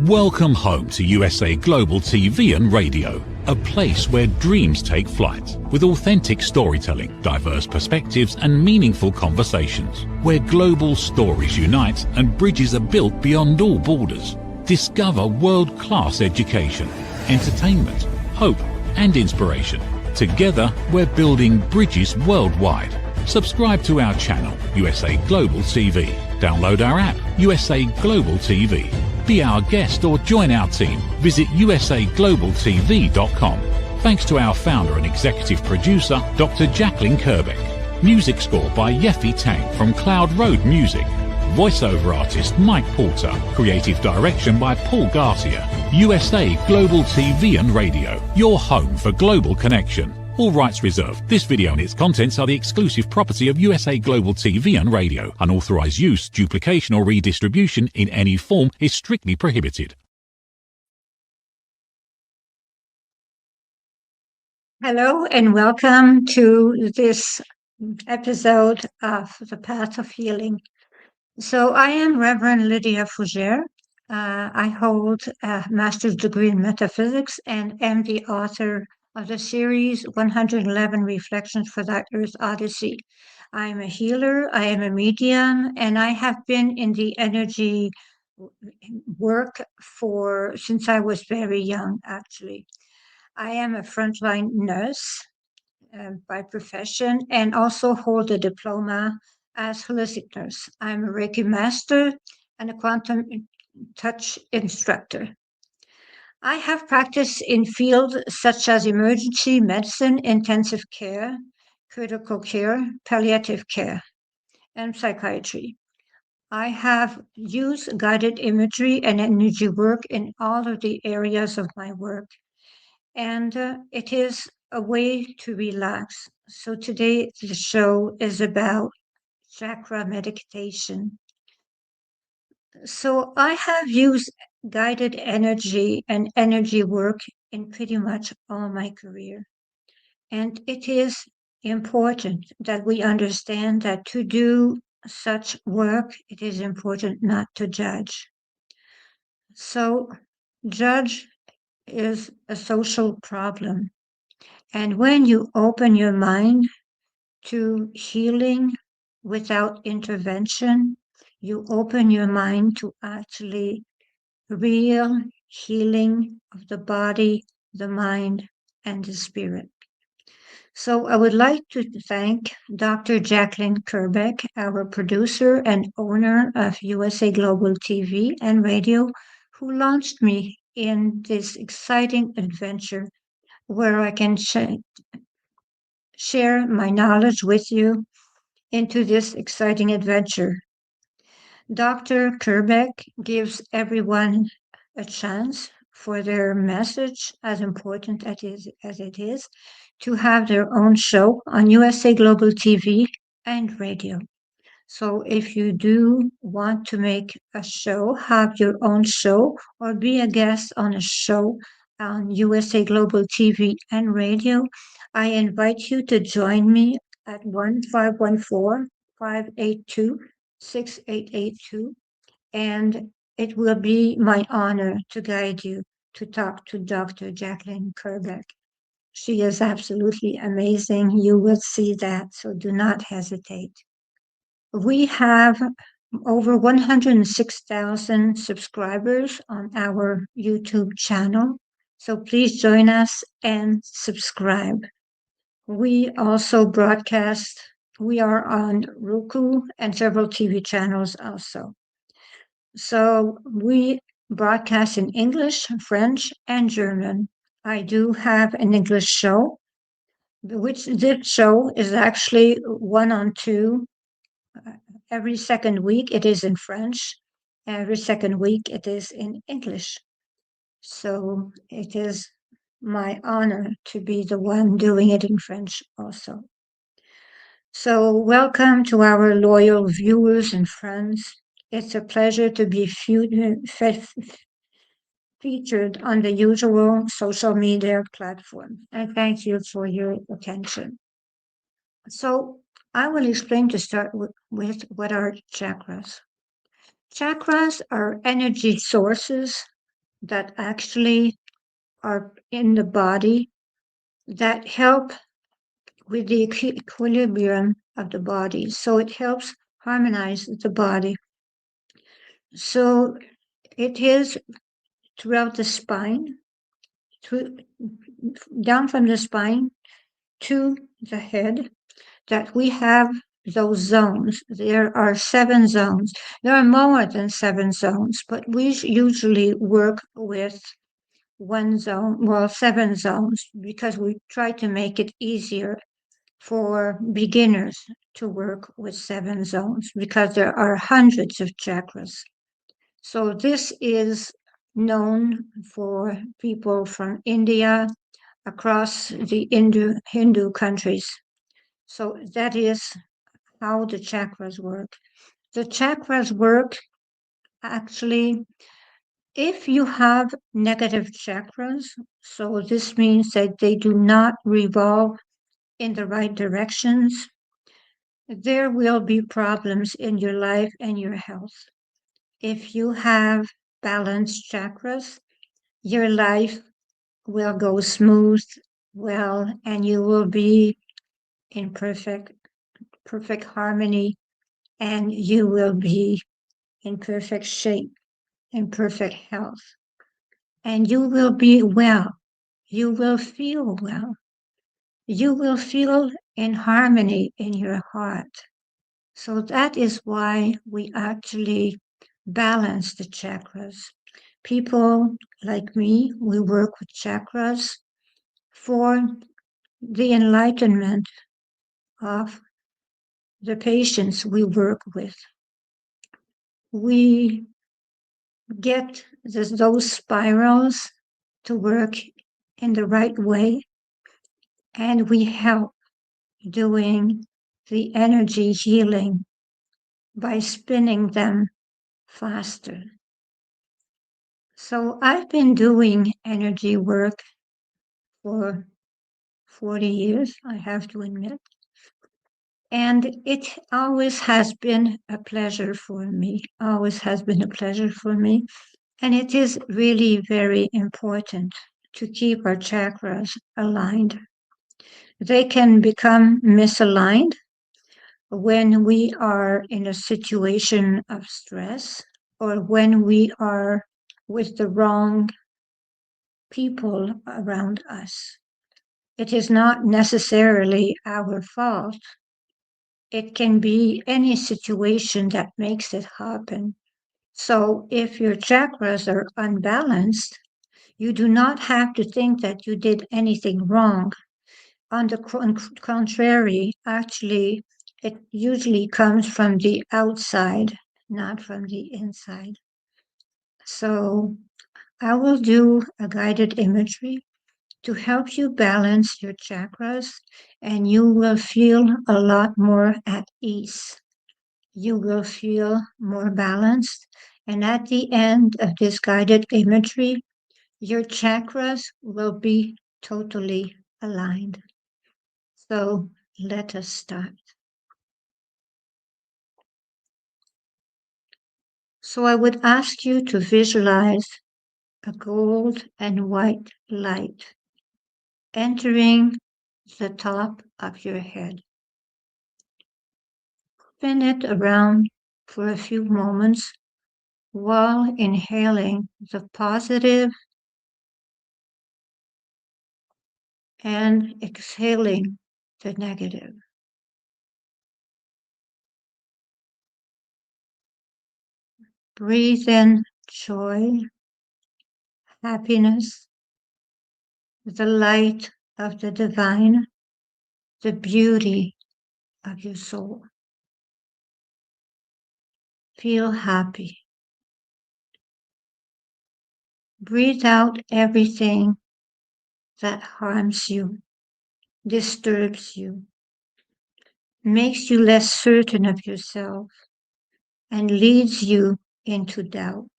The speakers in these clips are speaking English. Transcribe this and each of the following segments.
Welcome home to USA Global TV and Radio, a place where dreams take flight, with authentic storytelling, diverse perspectives and meaningful conversations, where global stories unite and bridges are built beyond all borders. Discover world-class education, entertainment, hope and inspiration. Together, we're building bridges worldwide. Subscribe to our channel, USA Global TV. Download our app, USA Global TV. Be our guest or join our team. Visit usaglobaltv.com. Thanks to our founder and executive producer, Dr. Jacqueline Kerbeck. Music score by Yeffy Tang from Cloud Road Music. Voiceover artist Mike Porter. Creative direction by Paul Garcia. USA Global TV and Radio, your home for global connection. All rights reserved. This video and its contents are the exclusive property of USA Global TV and Radio. Unauthorized use, duplication or redistribution in any form is strictly prohibited. Hello and welcome to this episode of The Path of Healing. So I am Reverend Lydia Fougere. I hold a master's degree in metaphysics and am the author of the series 111 Reflections for Thy Earth Odyssey. I am a healer, I am a medium, and I have been in the energy work since I was very young, actually. I am a frontline nurse by profession and also hold a diploma as holistic nurse. I'm a Reiki master and a quantum touch instructor. I have practiced in fields such as emergency medicine, intensive care, critical care, palliative care, and psychiatry. I have used guided imagery and energy work in all of the areas of my work, and it is a way to relax. So today the show is about chakra meditation. So I have used guided energy and energy work in pretty much all my career. And it is important that we understand that to do such work, it is important not to judge. So judge is a social problem. And when you open your mind to healing without intervention, you open your mind to actually real healing of the body, the mind, and the spirit. So I would like to thank Dr. Jacqueline Kerbeck, our producer and owner of USA Global TV and Radio, who launched me in this exciting adventure where I can share my knowledge with you into this exciting adventure. Dr. Kerbeck gives everyone a chance for their message, as important as it is, to have their own show on USA Global TV and Radio. So if you do want to make a show, have your own show, or be a guest on a show on USA Global TV and Radio, I invite you to join me at 1-514-582-6882, and it will be my honor to guide you to talk to Dr. Jacqueline Kerbeck. She is absolutely amazing. You will see that, so do not hesitate. We have over 106,000 subscribers on our YouTube channel, so please join us and subscribe. We also broadcast, we are on Roku and several TV channels also. So we broadcast in English, French, and German. I do have an English show, which this show is actually 1 on 2. Every second week it is in French. Every second week it is in English. So it is my honor to be the one doing it in French also. So welcome to our loyal viewers and friends. It's a pleasure to be featured on the usual social media platform. And thank you for your attention. So I will explain to start with what are chakras. Chakras are energy sources that actually are in the body that help with the equilibrium of the body. So it helps harmonize the body. So it is throughout the spine, through, down from the spine to the head, that we have those zones. There are 7 zones. There are more than 7 zones, but we usually work with 1 zone, well, 7 zones, because we try to make it easier for beginners to work with 7 zones because there are hundreds of chakras. So this is known for people from India, across the Hindu countries. So that is how the chakras work. The chakras work actually if you have negative chakras, so this means that they do not revolve in the right directions, there will be problems in your life and your health. If you have balanced chakras, your life will go smooth, well, and you will be in perfect harmony, and you will be in perfect shape, in perfect health, and you will be well. You will feel well. You will feel in harmony in your heart. So that is why we actually balance the chakras. People like me, we work with chakras for the enlightenment of the patients we work with. We get those spirals to work in the right way, and we help doing the energy healing by spinning them faster. So I've been doing energy work for 40 years, I have to admit. And it always has been a pleasure for me, always has been a pleasure for me. And it is really very important to keep our chakras aligned. They can become misaligned when we are in a situation of stress or when we are with the wrong people around us. It is not necessarily our fault. It can be any situation that makes it happen. So if your chakras are unbalanced, you do not have to think that you did anything wrong. On the contrary, actually, it usually comes from the outside, not from the inside. So I will do a guided imagery to help you balance your chakras, and you will feel a lot more at ease. You will feel more balanced, and at the end of this guided imagery, your chakras will be totally aligned. So let us start. So I would ask you to visualize a gold and white light entering the top of your head. Spin it around for a few moments while inhaling the positive and exhaling the negative. Breathe in joy, happiness, the light of the divine, the beauty of your soul. Feel happy. Breathe out everything that harms you, disturbs you, makes you less certain of yourself, and leads you into doubt.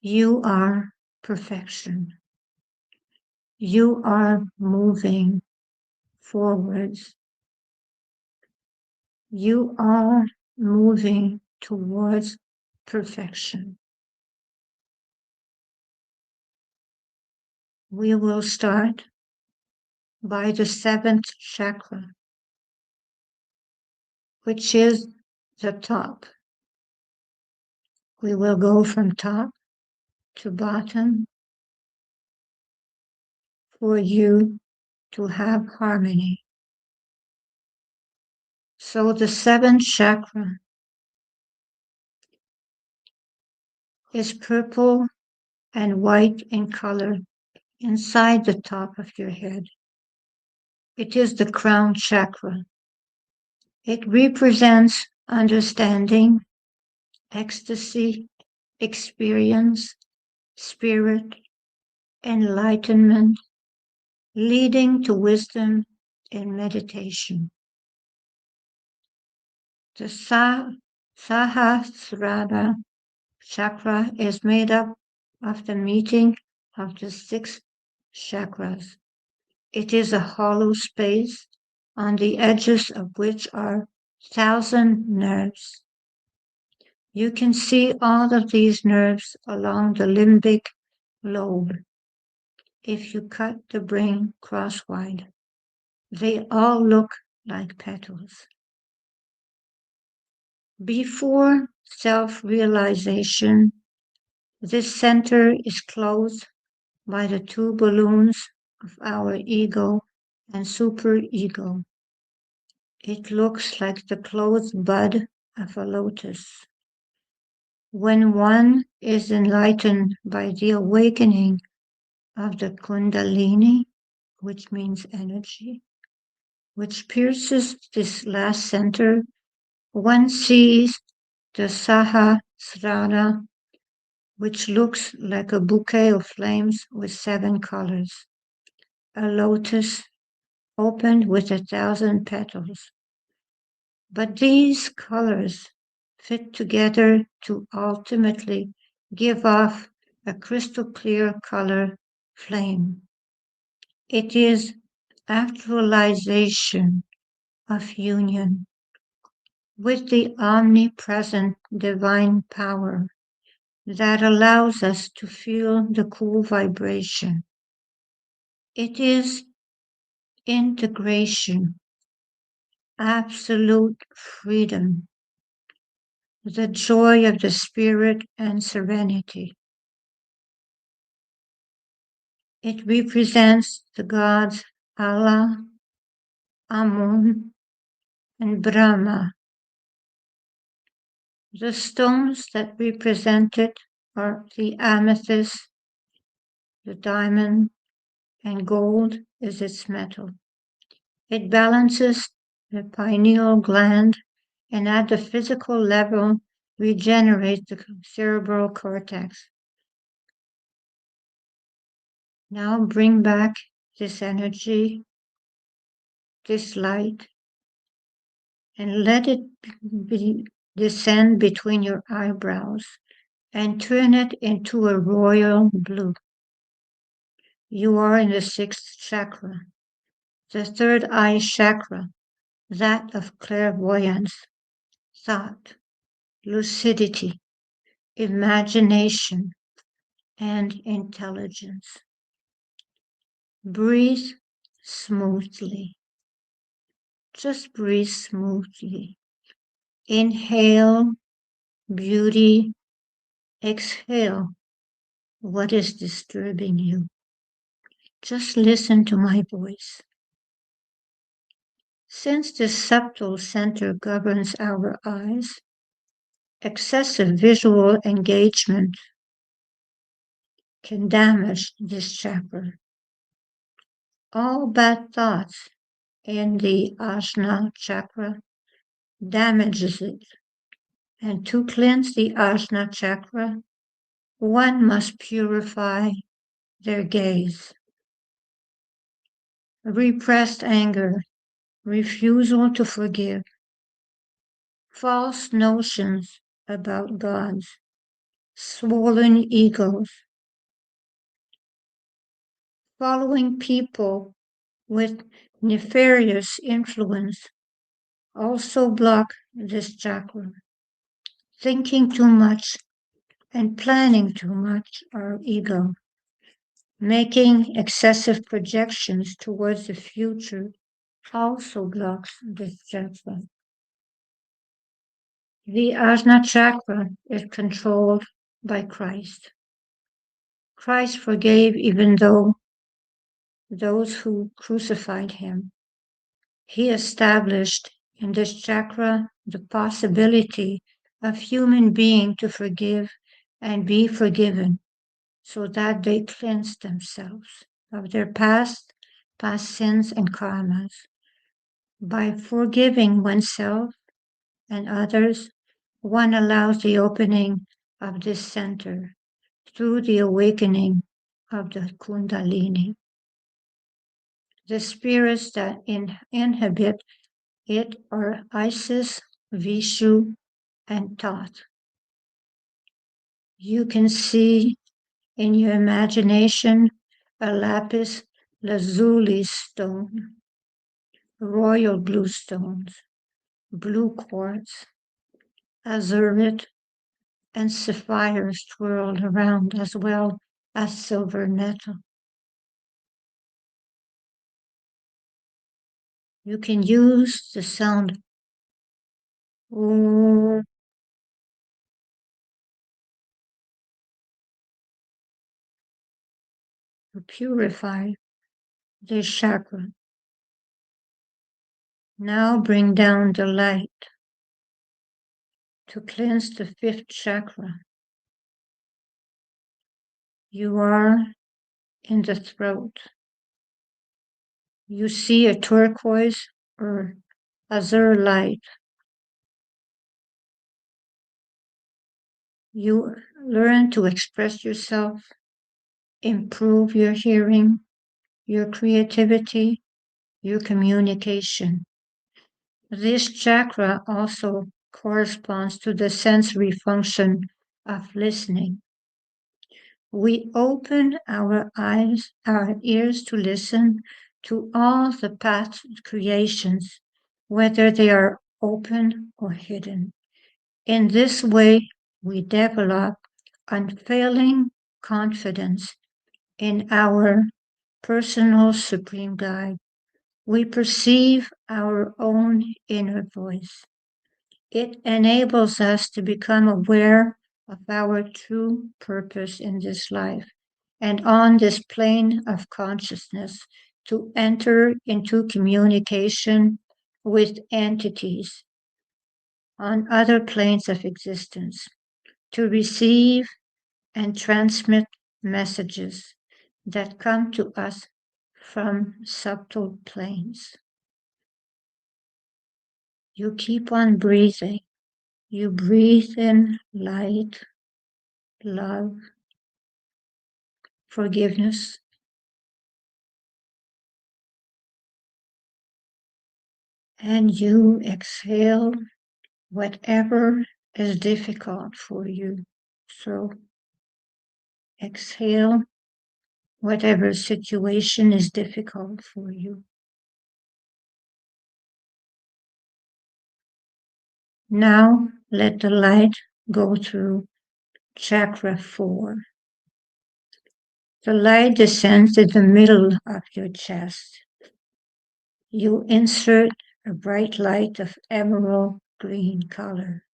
You are perfection. You are moving forwards. You are moving towards perfection. We will start by the seventh chakra, which is the top. We will go from top to bottom for you to have harmony. So the seventh chakra is purple and white in color inside the top of your head. It is the crown chakra. It represents understanding, ecstasy, experience, spirit, enlightenment, leading to wisdom in meditation. The Sahasrara chakra is made up of the meeting of the six chakras. It is a hollow space on the edges of which are 1,000 nerves. You can see all of these nerves along the limbic lobe. If you cut the brain crosswise, they all look like petals. Before self-realization, this center is closed by the two balloons of our ego and superego. It looks like the closed bud of a lotus. When one is enlightened by the awakening of the Kundalini, which means energy, which pierces this last center, one sees the Sahasrara, which looks like a bouquet of flames with 7 colors, a lotus opened with 1,000 petals. But these colors fit together to ultimately give off a crystal clear color flame. It is actualization of union with the omnipresent divine power that allows us to feel the cool vibration. It is integration, absolute freedom, the joy of the spirit and serenity. It represents the gods Allah, Amun, and Brahma. The stones that represent it are the amethyst, the diamond, and gold is its metal. It balances the pineal gland and at the physical level regenerates the cerebral cortex. Now bring back this energy, this light, and let it descend between your eyebrows and turn it into a royal blue. You are in the sixth chakra, the third eye chakra, that of clairvoyance, thought, lucidity, imagination, and intelligence. Breathe smoothly. Just breathe smoothly. Inhale beauty. Exhale what is disturbing you. Just listen to my voice. Since the subtle center governs our eyes, excessive visual engagement can damage this chakra. All bad thoughts in the Ajna chakra damages it. And to cleanse the Ajna chakra, one must purify their gaze. Repressed anger, refusal to forgive, false notions about gods, swollen egos, following people with nefarious influence also block this chakra. Thinking too much and planning too much, our ego, making excessive projections towards the future also blocks this chakra. The Ajna chakra is controlled by Christ. Christ forgave even though those who crucified him. He established in this chakra the possibility of human being to forgive and be forgiven so that they cleanse themselves of their past sins and karmas. By forgiving oneself and others, one allows the opening of this center through the awakening of the Kundalini. The spirits that inhabit it are Isis, Vishu, and Thoth. You can see in your imagination a lapis lazuli stone, royal blue stones, blue quartz, azurite, and sapphires twirled around, as well as silver metal. You can use the sound "Om" to purify this chakra. Now bring down the light to cleanse the fifth chakra. You are in the throat. You see a turquoise or azure light. You learn to express yourself, improve your hearing, your creativity, your communication. This chakra also corresponds to the sensory function of listening. We open our eyes, our ears to listen to all the past creations, whether they are open or hidden. In this way, we develop unfailing confidence in our personal supreme guide. We perceive our own inner voice. It enables us to become aware of our true purpose in this life and on this plane of consciousness to enter into communication with entities on other planes of existence, to receive and transmit messages that come to us from subtle planes. You keep on breathing. You breathe in light, love, forgiveness, and you exhale whatever is difficult for you. So exhale whatever situation is difficult for you. Now let the light go through chakra 4. The light descends to the middle of your chest. You insert a bright light of emerald green color.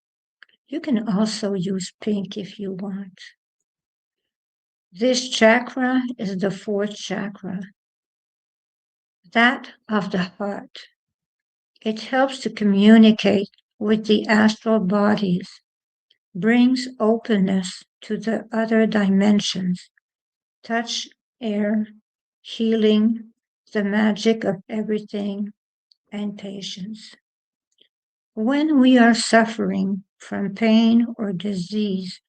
You can also use pink if you want. This chakra is the fourth chakra, that of the heart. It helps to communicate with the astral bodies, brings openness to the other dimensions, touch, air, healing, the magic of everything, and patience. When we are suffering from pain or disease,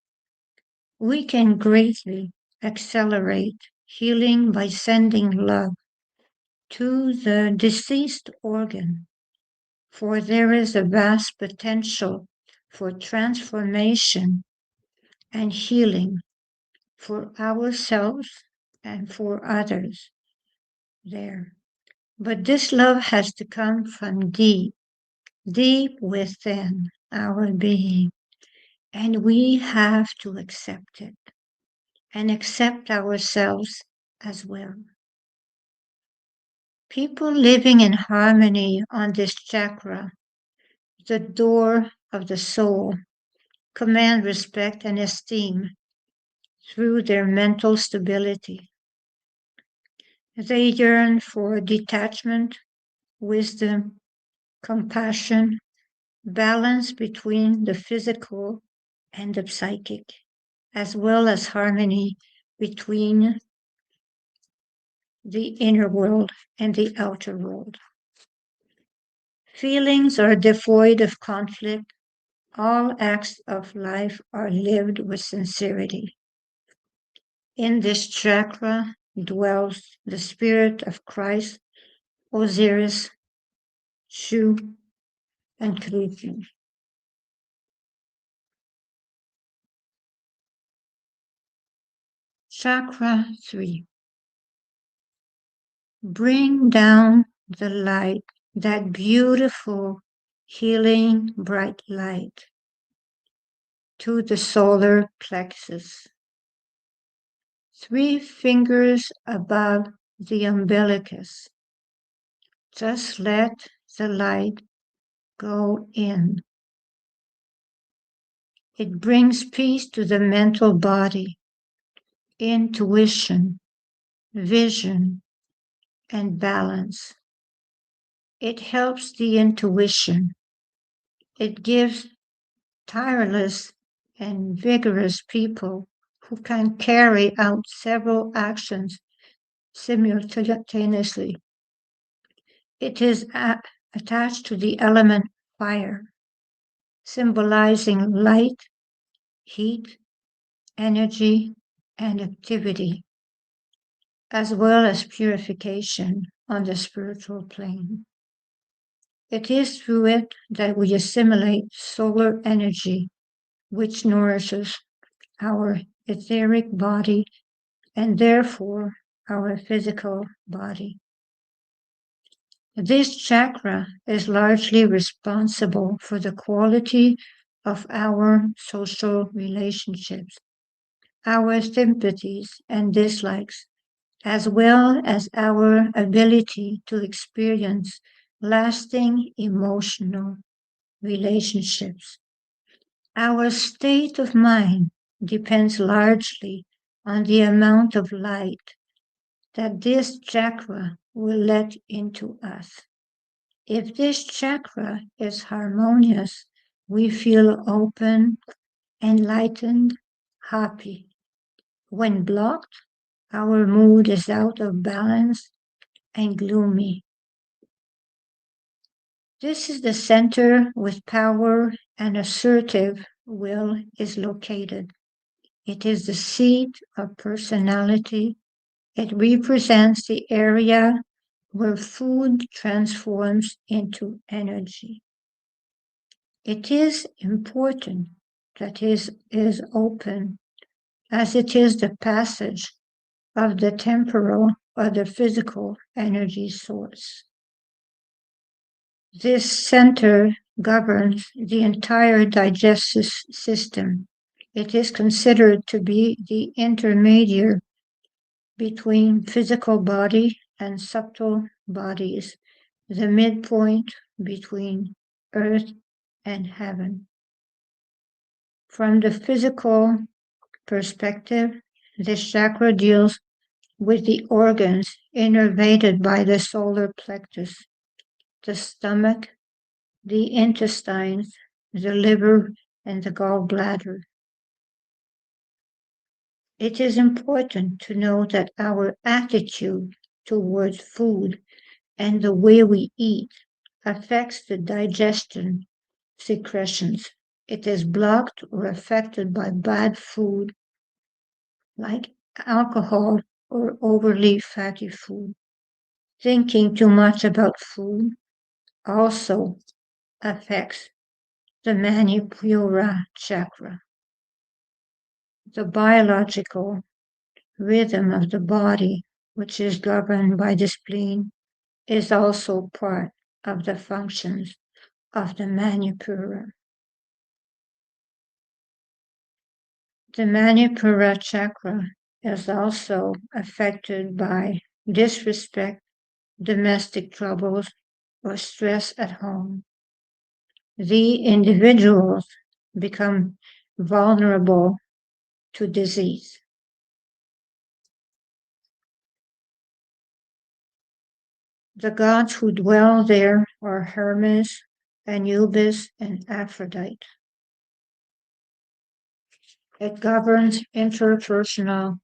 we can greatly accelerate healing by sending love to the deceased organ, for there is a vast potential for transformation and healing for ourselves and for others there. But this love has to come from deep, deep within our being, and we have to accept it and accept ourselves as well. People living in harmony on this chakra, the door of the soul, command respect and esteem through their mental stability. They yearn for detachment, wisdom, compassion, balance between the physical and the psychic, as well as harmony between the inner world and the outer world. Feelings are devoid of conflict. All acts of life are lived with sincerity. In this chakra dwells the spirit of Christ, Osiris, Shu, and Krishna. Chakra 3. Bring down the light, that beautiful, healing, bright light, to the solar plexus. 3 fingers above the umbilicus. Just let the light go in. It brings peace to the mental body, intuition, vision, and balance. It helps the intuition. It gives tireless and vigorous people who can carry out several actions simultaneously. It is attached to the element fire, symbolizing light, heat, energy, and activity, as well as purification on the spiritual plane. It is through it that we assimilate solar energy, which nourishes our etheric body and therefore our physical body. This chakra is largely responsible for the quality of our social relationships, our sympathies and dislikes, as well as our ability to experience lasting emotional relationships. Our state of mind depends largely on the amount of light that this chakra will let into us. If this chakra is harmonious, we feel open, enlightened, happy. When blocked, our mood is out of balance and gloomy. This is the center with power and assertive will is located. It is the seat of personality. It represents the area where food transforms into energy. It is important that it is open, as it is the passage of the temporal or the physical energy source. This center governs the entire digestive system. It is considered to be the intermediary between physical body and subtle bodies, the midpoint between earth and heaven. From the physical perspective, this chakra deals with the organs innervated by the solar plexus, the stomach, the intestines, the liver, and the gallbladder. It is important to know that our attitude towards food and the way we eat affects the digestion secretions. It is blocked or affected by bad food like alcohol or overly fatty food. Thinking too much about food also affects the Manipura chakra. The biological rhythm of the body, which is governed by the spleen, is also part of the functions of the Manipura. The Manipura chakra is also affected by disrespect, domestic troubles, or stress at home. The individuals become vulnerable to disease. The gods who dwell there are Hermes, Anubis, and Aphrodite. It governs interpersonal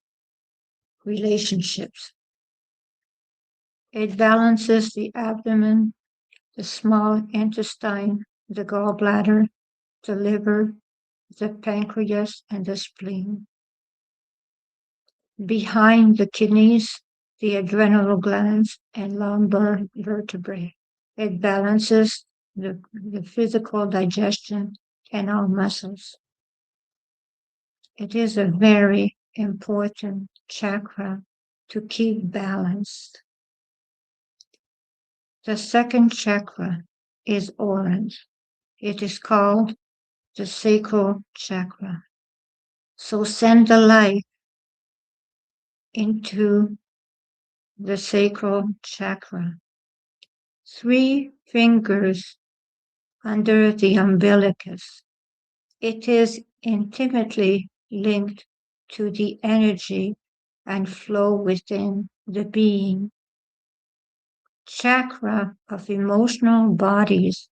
relationships. It balances the abdomen, the small intestine, the gallbladder, the liver, the pancreas, and the spleen. Behind the kidneys, the adrenal glands and lumbar vertebrae. It balances the physical digestion and all muscles. It is a very important chakra to keep balanced. The second chakra is orange. It is called the sacral chakra. So send the light into the sacral chakra. 3 fingers under the umbilicus. It is intimately linked to the energy and flow within the being. Chakra of emotional bodies,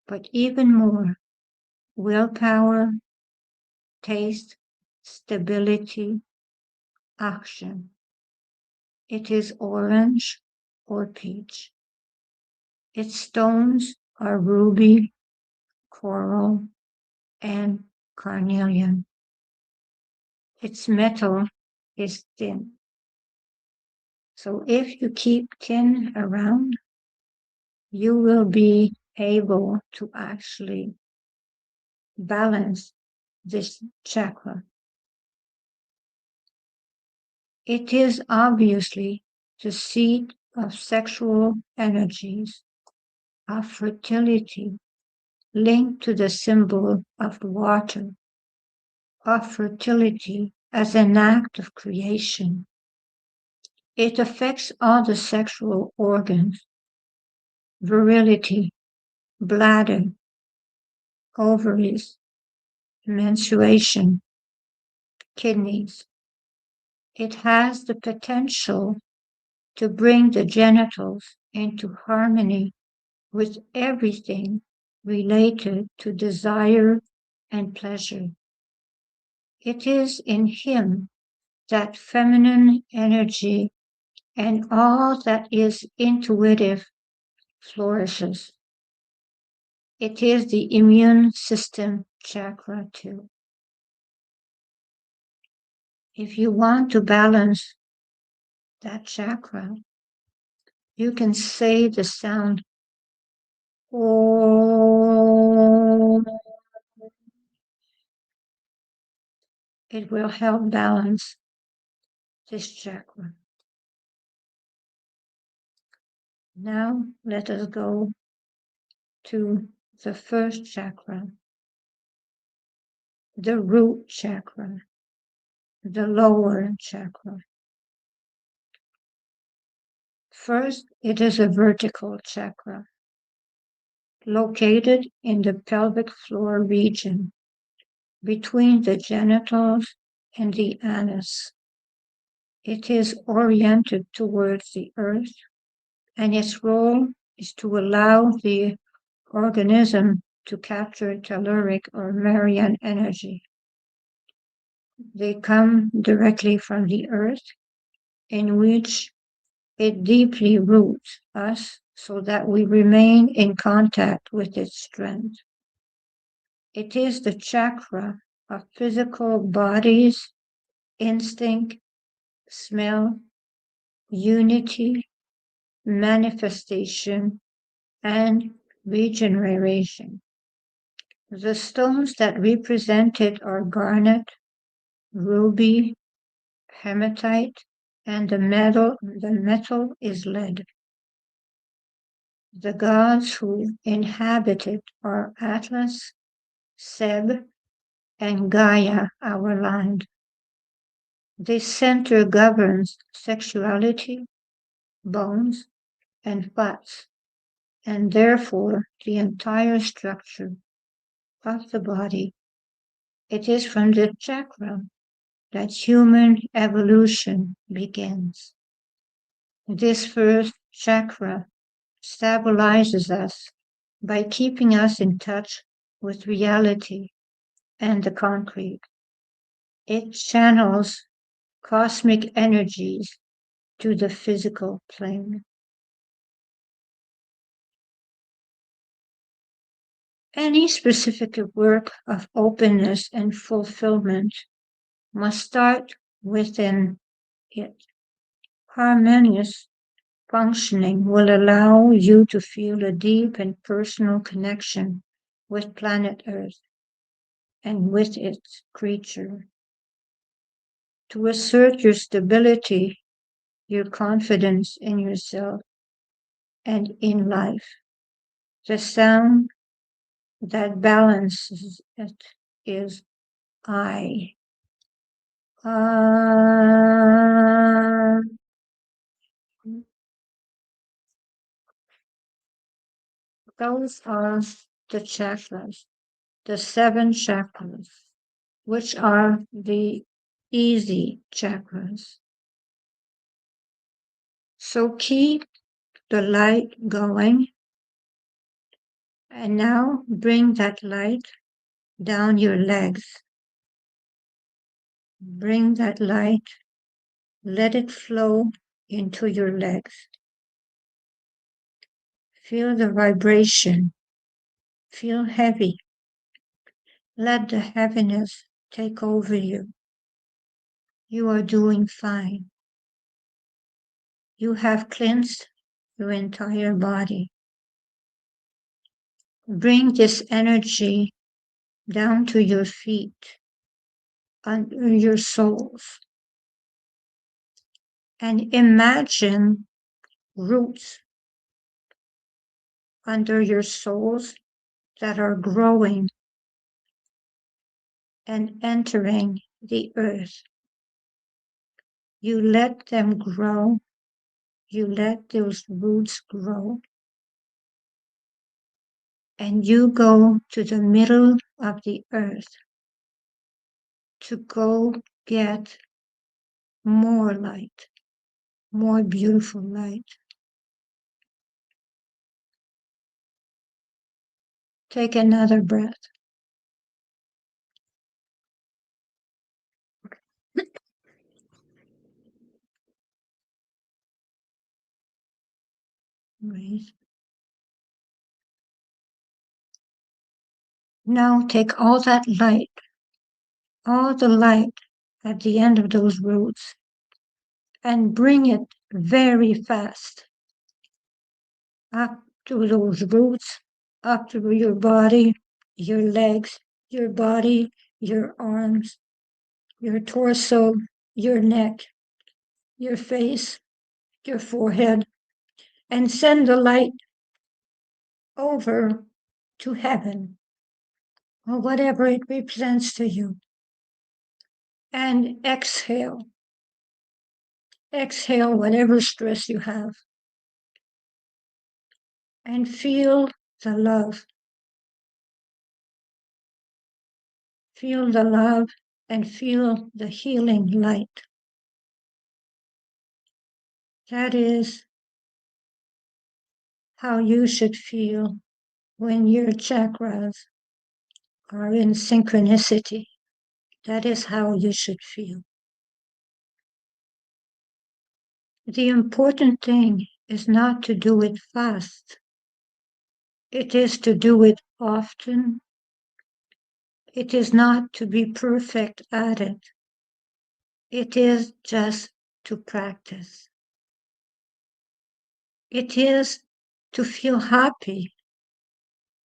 but even more willpower, taste, stability, action. It is orange or peach. Its stones are ruby, coral, and carnelian. Its metal is tin. So if you keep tin around, you will be able to actually balance this chakra. It is obviously the seat of sexual energies, of fertility, linked to the symbol of water, of fertility as an act of creation. It affects all the sexual organs, virility, bladder, ovaries, menstruation, kidneys. It has the potential to bring the genitals into harmony with everything related to desire and pleasure. It is in him that feminine energy and all that is intuitive flourishes. It is the immune system chakra too. If you want to balance that chakra, you can say the sound Om. It will help balance this chakra. Now let us go to the first chakra, the root chakra, the lower chakra. First, it is a vertical chakra located in the pelvic floor region between the genitals and the anus. It is oriented towards the earth, and its role is to allow the organism to capture telluric or Marian energy. They come directly from the earth, in which it deeply roots us so that we remain in contact with its strength. It is the chakra of physical bodies, instinct, smell, unity, manifestation, and regeneration. The stones that represent it are garnet, ruby, hematite, and the metal is lead. The gods who inhabited are Atlas, Seb, and Gaia, our land. This center governs sexuality, bones, and fats, and therefore the entire structure of the body. It is from the chakra that human evolution begins. This first chakra stabilizes us by keeping us in touch with reality and the concrete. It channels cosmic energies to the physical plane. Any specific work of openness and fulfillment must start within it. Harmonious functioning will allow you to feel a deep and personal connection with planet Earth and with its creature. To assert your stability, your confidence in yourself and in life. The sound that balances it is I. Those are the chakras, the 7 chakras, which are the easy chakras. So keep the light going, and now bring that light down your legs. Bring that light, let it flow into your legs. Feel the vibration, feel heavy. Let the heaviness take over you. You are doing fine. You have cleansed your entire body. Bring this energy down to your feet, under your soles, and imagine roots under your soles that are growing and entering the earth. You let them grow. You let those roots grow. And you go to the middle of the earth to go get more light, more beautiful light. Take another breath. Breathe. Now take all that light, all the light at the end of those roots, and bring it very fast up to those roots, up to your body, your legs, your body, your arms, your torso, your neck, your face, your forehead, and send the light over to heaven, or whatever it represents to you. And exhale. Exhale whatever stress you have. And feel the love. Feel the love and feel the healing light. That is how you should feel when your chakras are in synchronicity. That is how you should feel. The important thing is not to do it fast. It is to do it often. It is not to be perfect at it. It is just to practice. It is to feel happy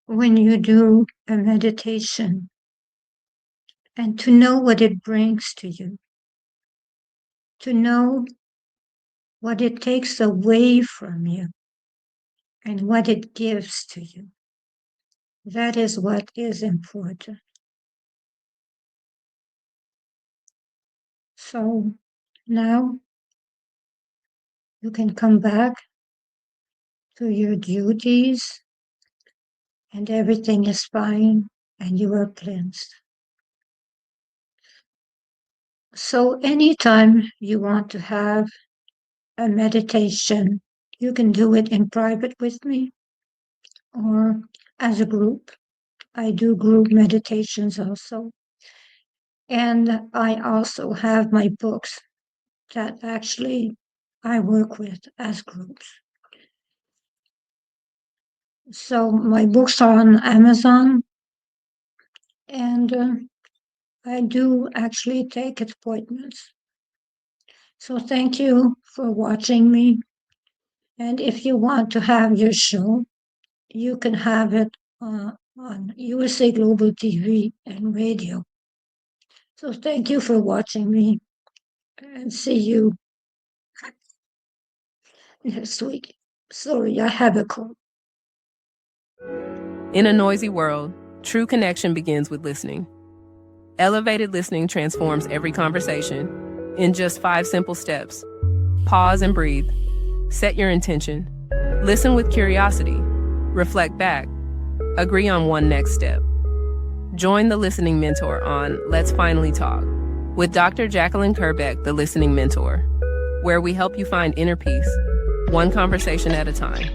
when you do a meditation and to know what it brings to you, to know what it takes away from you. and what it gives to you. That is what is important. So now you can come back to your duties and everything is fine and you are cleansed. So anytime you want to have a meditation, you can do it in private with me or as a group. I do group meditations also. And I also have my books that actually I work with as groups. So my books are on Amazon, and I do actually take appointments. So thank you for watching me. And if you want to have your show, you can have it on USA Global TV and radio. So thank you for watching me and see you next week. Sorry, I have a cold. In a noisy world, true connection begins with listening. Elevated listening transforms every conversation in just 5 simple steps. Pause and breathe. Set your intention. Listen with curiosity. Reflect back. Agree on one next step. Join the Listening Mentor on Let's Finally Talk with Dr. Jacqueline Kerbeck, the Listening Mentor, where we help you find inner peace, one conversation at a time.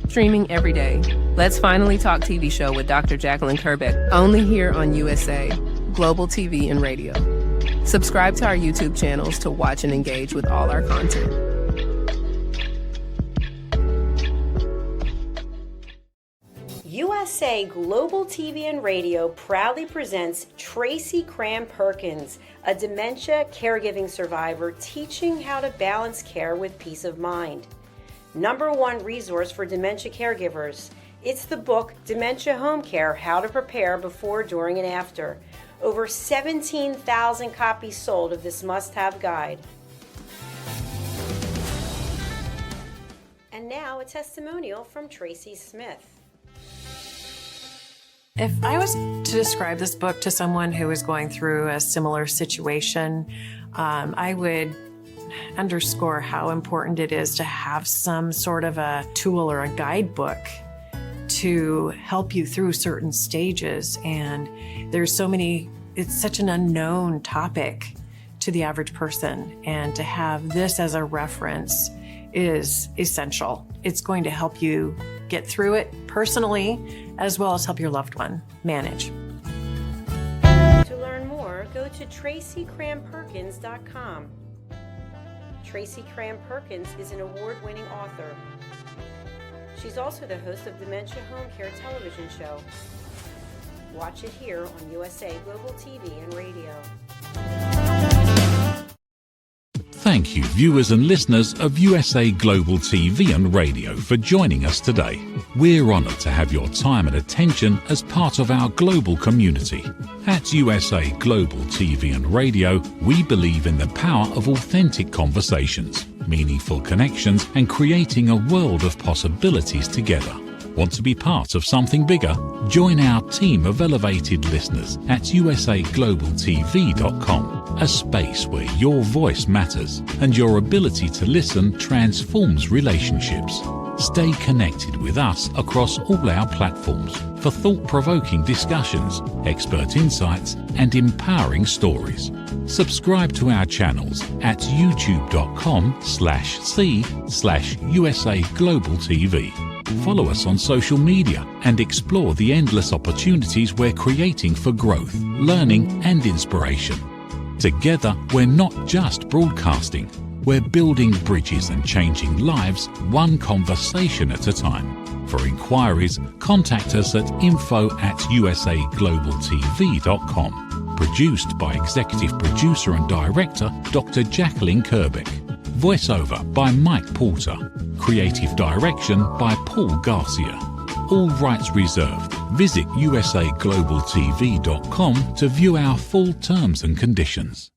Streaming every day, Let's Finally Talk TV show with Dr. Jacqueline Kerbeck, only here on USA, Global TV and Radio. Subscribe to our YouTube channels to watch and engage with all our content. USA Global TV and Radio proudly presents Tracy Cram Perkins, a dementia caregiving survivor teaching how to balance care with peace of mind. #1 resource for dementia caregivers. It's the book Dementia Home Care: How to Prepare Before, During, and After. Over 17,000 copies sold of this must-have guide. And now a testimonial from Tracy Smith. If I was to describe this book to someone who is going through a similar situation, I would underscore how important it is to have some sort of a tool or a guidebook to help you through certain stages. And there's so many, it's such an unknown topic to the average person. And to have this as a reference is essential. It's going to help you get through it personally, as well as help your loved one manage. To learn more, go to TracyCramPerkins.com. Tracy Cram Perkins is an award-winning author. She's also the host of Dementia Home Care television show. Watch it here on USA Global TV and Radio. Thank you, viewers and listeners of USA Global TV and Radio, for joining us today. We're honoured to have your time and attention as part of our global community. At USA Global TV and Radio, we believe in the power of authentic conversations, meaningful connections, and creating a world of possibilities together. Want to be part of something bigger? Join our team of elevated listeners at usaglobaltv.com, a space where your voice matters and your ability to listen transforms relationships. Stay connected with us across all our platforms for thought-provoking discussions, expert insights, and empowering stories. Subscribe to our channels at youtube.com/c/USA Global TV. Follow us on social media and explore the endless opportunities we're creating for growth, learning, and inspiration. Together, we're not just broadcasting, we're building bridges and changing lives one conversation at a time. For inquiries, contact us at info@usaglobaltv.com. Produced by Executive Producer and Director Dr. Jacqueline Kerbeck. Voiceover by Mike Porter. Creative direction by Paul Garcia. All rights reserved. Visit usaglobaltv.com to view our full terms and conditions.